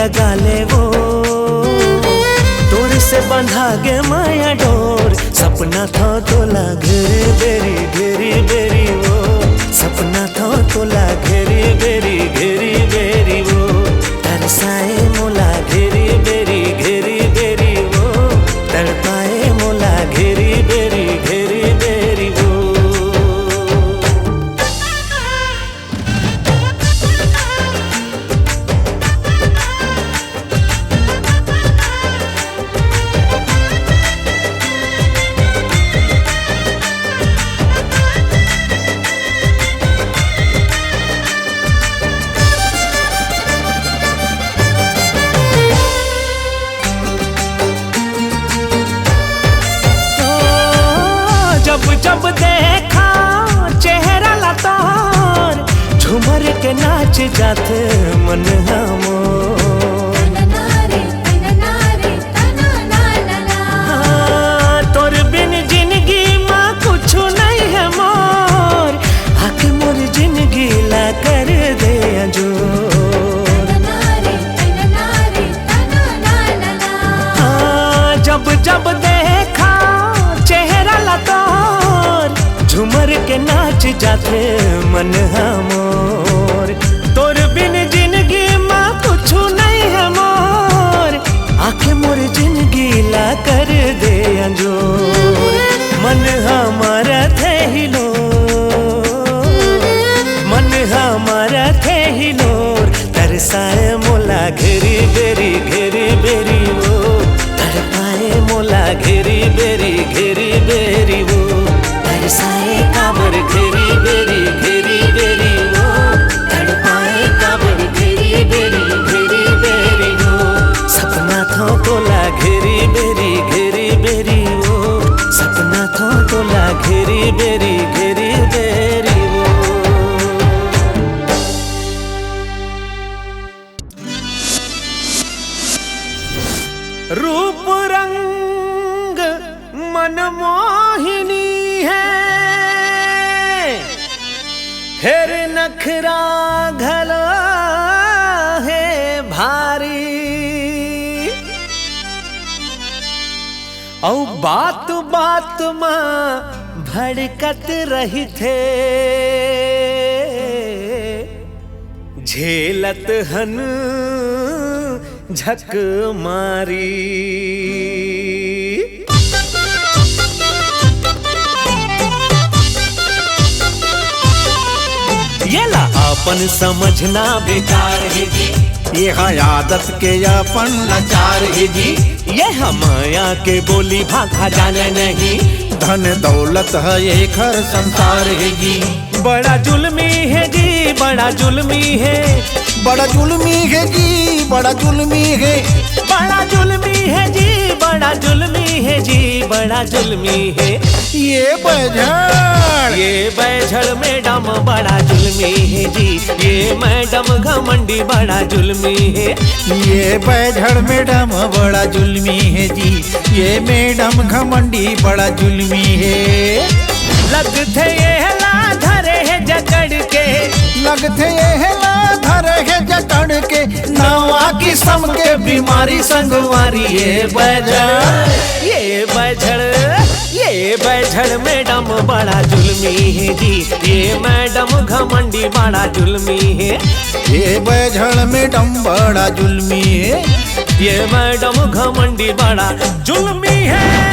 लगा ले वो, तोर से बंधा गे माया डोर। सपना था तोला घेरी बेरी घेरी बेरी वो, सपना था तोला घेरी बेरी घेरी बेरी वो, तरसाए मोला घेरी बेरी घेरी बेरी वो, तड़पाए मोला घेरी बेरी घेरी बेरी वो। जब देखा चेहरा लतार, झूमर के नाच जाते मन हमोर। तोर बिन जिंदगी माँ कुछ नहीं है मोर, आके मोर जिंदगी ला कर दे अंजोर। जब जब देखा चेहरा लतार, झूमर के नाच जाते मन हमोर। तोर बिन जिंदगी माँ कुछ नहीं है मोर, आके मोर जिंदगी ला कर दे अंजोर। मन हमारा थे हिलो, मन हमारा थे हिलोर, तरसाए मोला घेरी बेरी घेरी बेरी वो, तड़पाए मोला घेरी बेरी घेरी बेरी वो, तरसाए काबर घेरी बेरी घेरी बेरी वो, तड़पाए काबर घेरी बेरी घेरी बेरी वो। सपना था तोला घेरी बेरी घेरी बेरी वो, सपना था तोला घेरी बेरी घेरी बेरी वो। रूप रंग मनमोहिनी है, हेर नखरा घलो है भारी। औ बात बात माँ भड़कत रही थे, झेलत हन झक मारी। ये ला अपन समझना बेकार है जी, ये है आदत के अपन लाचार है जी। ये माया के बोली भाषा जाने नहीं, धन दौलत है ये घर संसार है जी। बड़ा जुल्मी है जी बड़ा जुल्मी है, बड़ा जुल्मी है जी बड़ा जुल्मी है, बड़ा जुल्मी है जी बड़ा जुल्मी है जी बड़ा जुल्मी है। ये बैझड़ मैडम बड़ा जुल्मी है जी, ये मैडम घमंडी बड़ा जुल्मी है। ये बैझड़ मैडम बड़ा जुल्मी है जी, ये मैडम घमंडी बड़ा जुल्मी है। लगते ये ला धरे है जकड़ के, लगते ये ला धरे है जकड़ के, नवा किस्म के बीमारी संगवारी। ये बैझड़ मैडम बड़ा जुल्मी है जी, ये मैडम घमंडी बड़ा जुल्मी है। ये बैझड़ मैडम बड़ा जुल्मी है, ये मैडम घमंडी बड़ा जुल्मी है।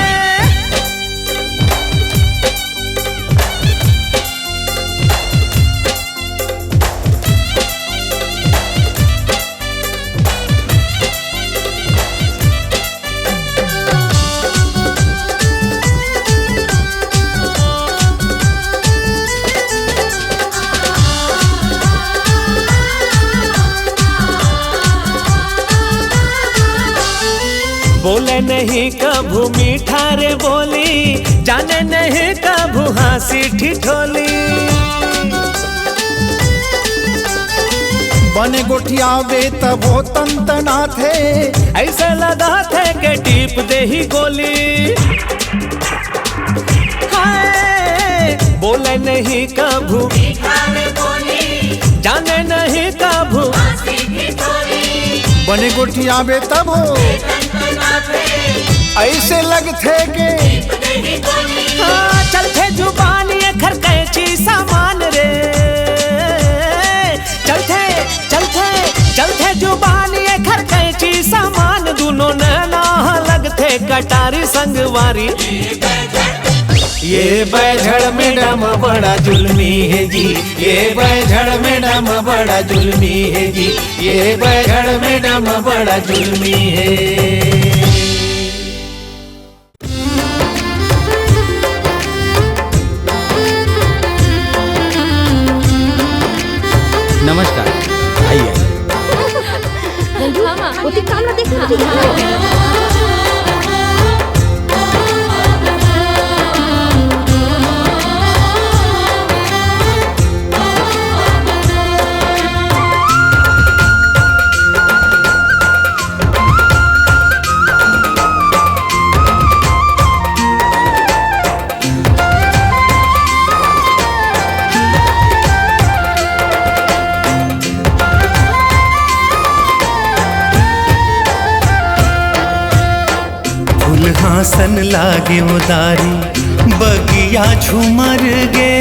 बोले नहीं कभू मीठा रे बोली, जाने नहीं कभू हंसी ठिठोली। बने गोठियावे तब वो तंतना थे, ऐसे लगा थे के टीप दे ही गोली। हाय बोले नहीं कभू मीठा रे बोली, जाने नहीं कभू बन पानी गुठियाबे तब हो ऐसे लगथे के चलते जुबान ये खर कैची सामान रे, चलते चलते चलते जुबान ये खर कैची सामान, दोनों नैना लगते कटारी संगवारी। ये बैझड़ मैडम बड़ा जुल्मी है जी, ये बैझड़ मैडम बड़ा जुल्मी है जी, ये बैझड़ मैडम बड़ा जुल्मी है। नमस्कार आइए। सन लागे उदारी बगिया झूमर गे,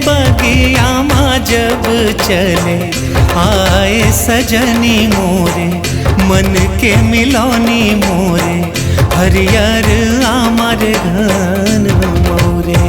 बगिया माँ जब चले आए सजनी मोरे, मन के मिलौनी मोरे, हरियर आमर घन मोरे।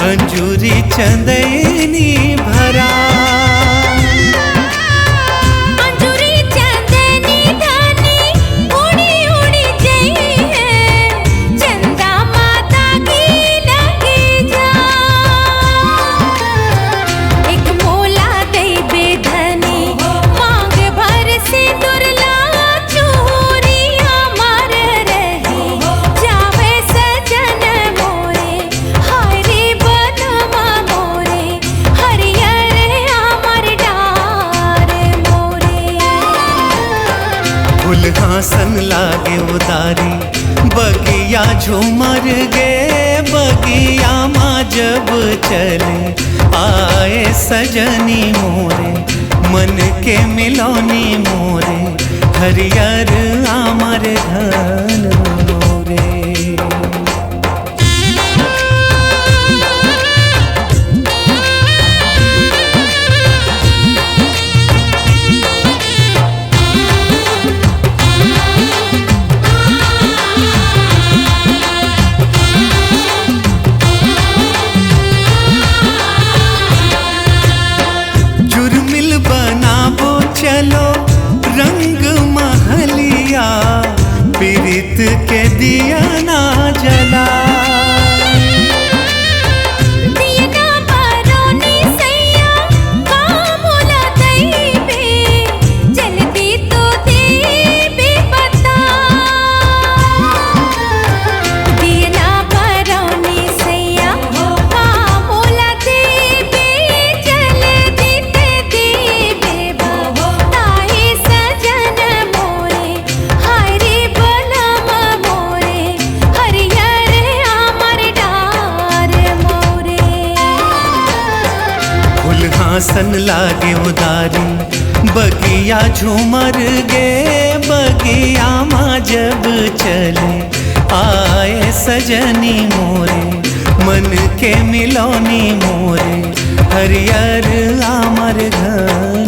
अंजूरी चंदनी भरा, अंजूरी चंदनी धानी उड़ी उड़ी गई है, चंदा माता की लगी जा। एक मोला दे बेधनी मांग भर से दुर्ला, चूरिया मार रही जावे सजन मोरे, हाय रे बनवा मोरे, हरियर आमर डार मोरे। फुलहासन लागे उदारी बगिया झूमर गे, बगिया माँ जब चले आए सजनी मोरे, मन के मिलौनी मोरे, हरियर आमर घन मोरे। चलो रंग महलिया, पीरित के दिया ना जला, दिया बारोनी सैया कामुला दैबे, जल्दी तो देबे बता। दिया बारोनी सैया कामुला देबे, जल्दी ते देबे ताई सजन मोरे, हाय रे बनवा मोरे, हरियर आमर डार मोरे। फुलहासन लागे उदारी बगिया झूमर गे बगिया माँ जब चले आए सजनी मोरे मन के मिलौनी मोरे हरियर आमर घन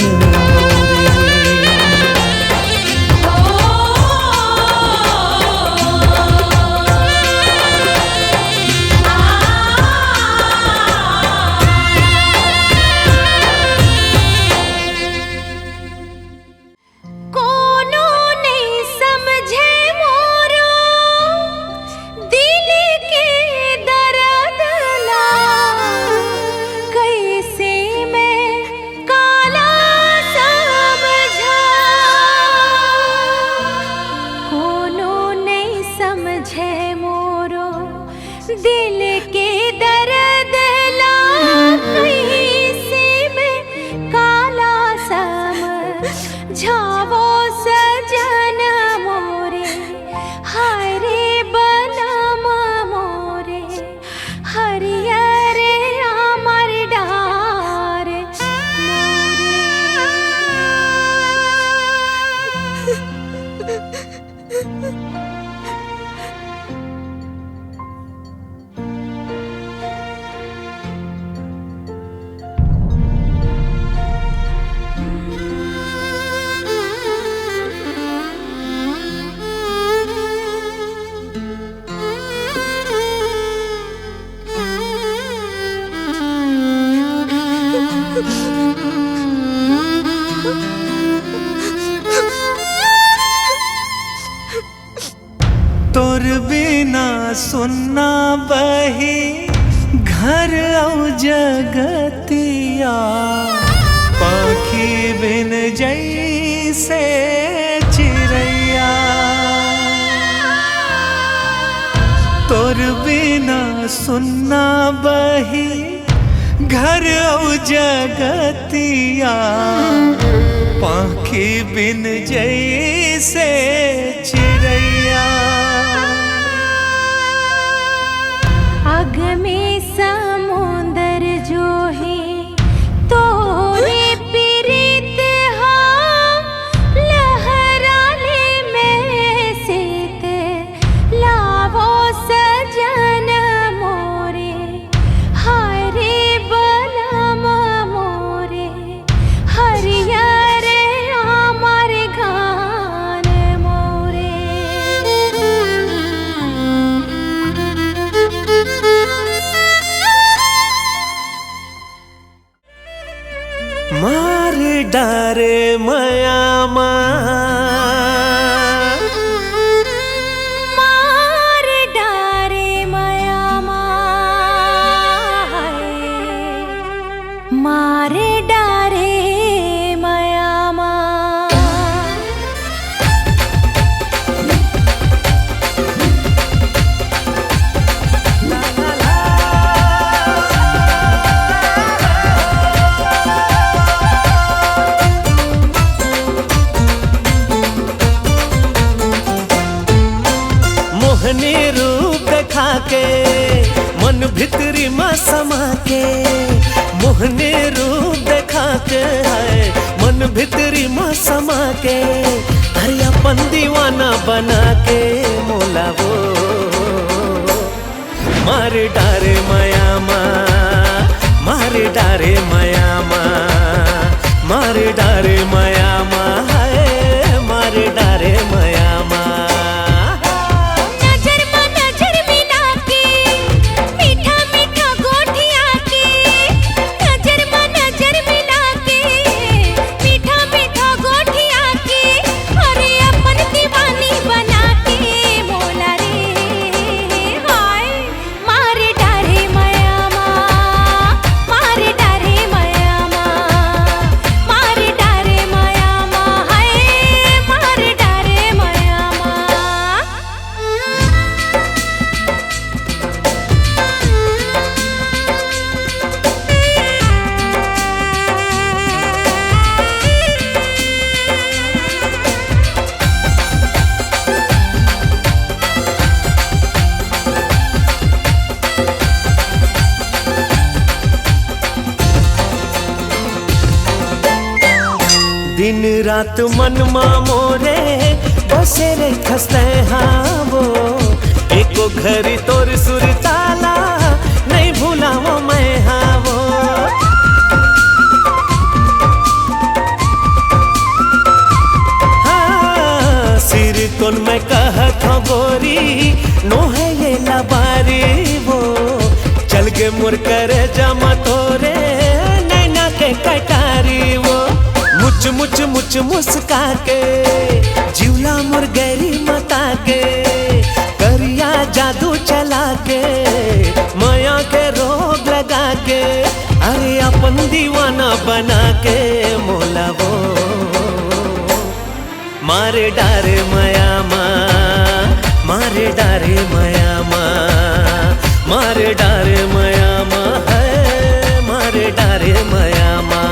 तोर बिना सुनना बही घर औ जगतिया पाखी बिन जैसे चिड़ैया तोर बिना सुनना बही घर औ जगतिया पाखी बिन जैसे चिड़ैया अग में समुंदर जो है तोरे पीरित हम लहराले में सीत लावो सजन मोरे हरे बलम मोरे हरियर आमर घान मोरे मार डारे माया मार डारे माया मार डारे माया मोहनी रूप देखा के मन भितरी में समा के मोहनी रूप देखा के है मन भितरी में समा के अरे अपन दीवाना बना के मोला वो मार डारे माया मार डारे माया मार डारे माया है मार डारे माया मार डारे माया दिन रात मन मोरे बसे रे खसते हाँ वो एको घरी तोर सुर ताला नहीं भूला वो मैं हाँ वो। हाँ सिर तोन मैं कहत हूँ गोरी नो है ये लबारी वो चल के मुर कर जमा तोरे नैना के कटारी वो मुच मुच मुच मुस्का के जिवला मुर गैरी मता के करिया जादू चला के माया के रोग लगा के अरे अपन दीवाना बना के मोला वो मारे डारे माया माँ मारे डारे माया माँ मारे डारे माया माँ है मारे डारे माया माँ।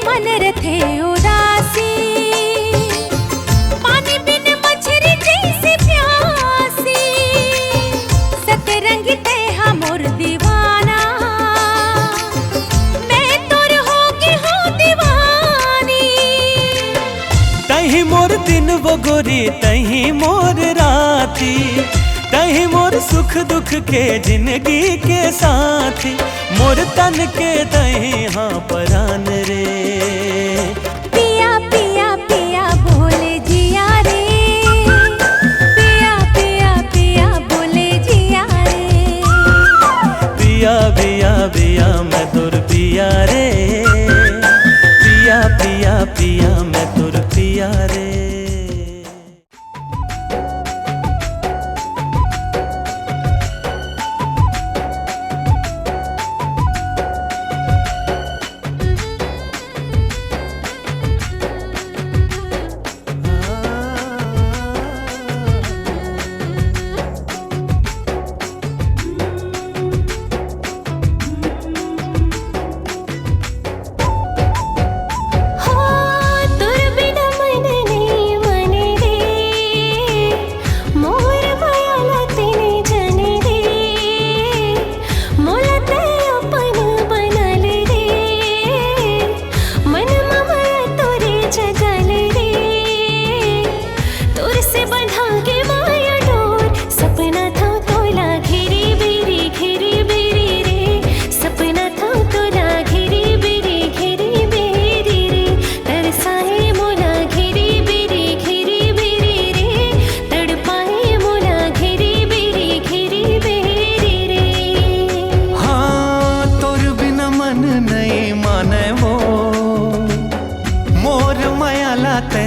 मन रथे उदासी, पानी बिन मछरी जैसी प्यासी। सतरंगी तेहा मोर दीवाना, मैं तोर होगी हूँ दीवानी। तही मोर दिन वो गोरी तही मोर राती, तही मोर सुख दुख के जिंदगी के साथी। मोर तन के तही हाँ परान रे, पिया पिया पिया बोले जिया रे, पिया पिया पिया बोले जिया रे। पिया रे।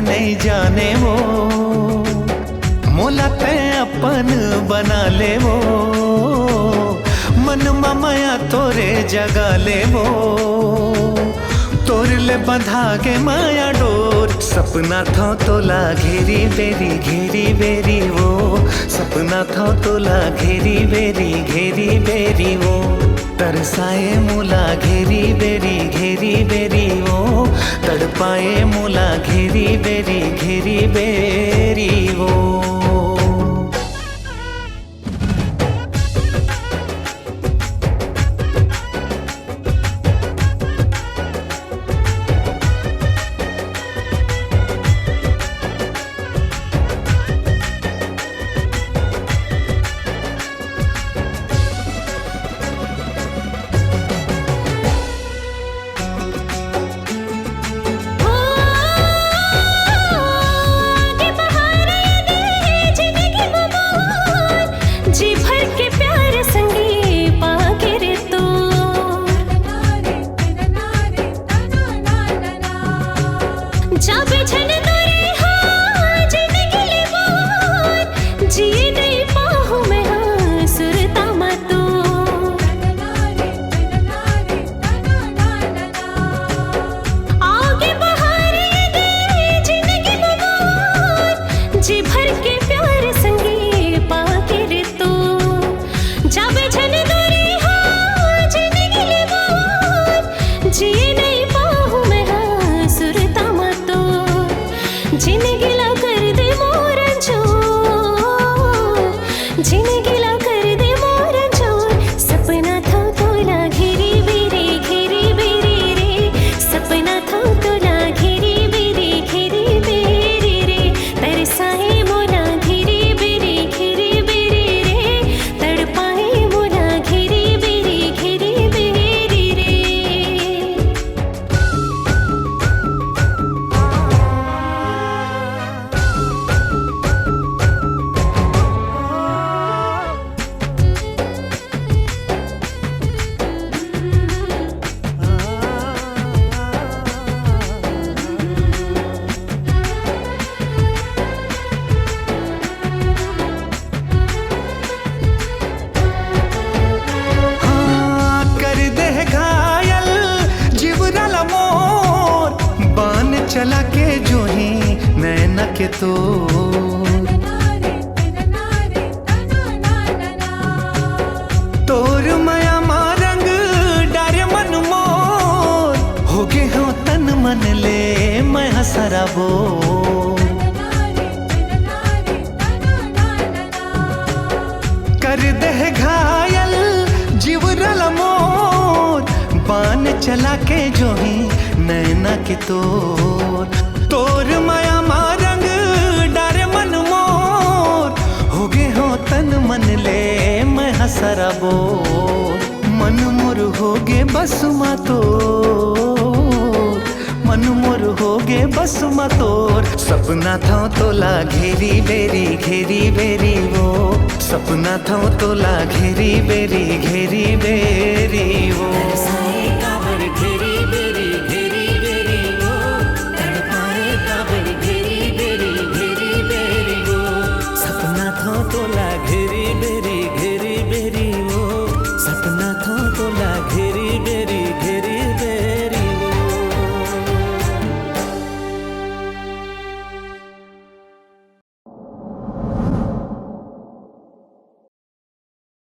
नहीं जाने वो मोला ते अपन बना ले वो मन माया तोरे जगा ले वो तोर ले बंधा के माया डोर सपना था तोला घेरी बेरी वो सपना था तोला घेरी बेरी वो तरसाए मोला घेरी बेरी वो तड़पाए मोला घेरी बेरी वो। चला के जो ही नैना के तो तोर माया मारंग डारे मन मोर हो गे हो तन मन ले मैं हसराबो कर दे घायल जीवरल मोर बान चला के जो ही नैना के तोर माया मारंग डारे मन मोर हो गे हो तन मन ले मैं हसराबो मन मोर हो गे बसुमा तोर मन मोर हो गे बसुमा तोर सपना था तोला घेरी बेरी वो सपना था तोला घेरी बेरी वो।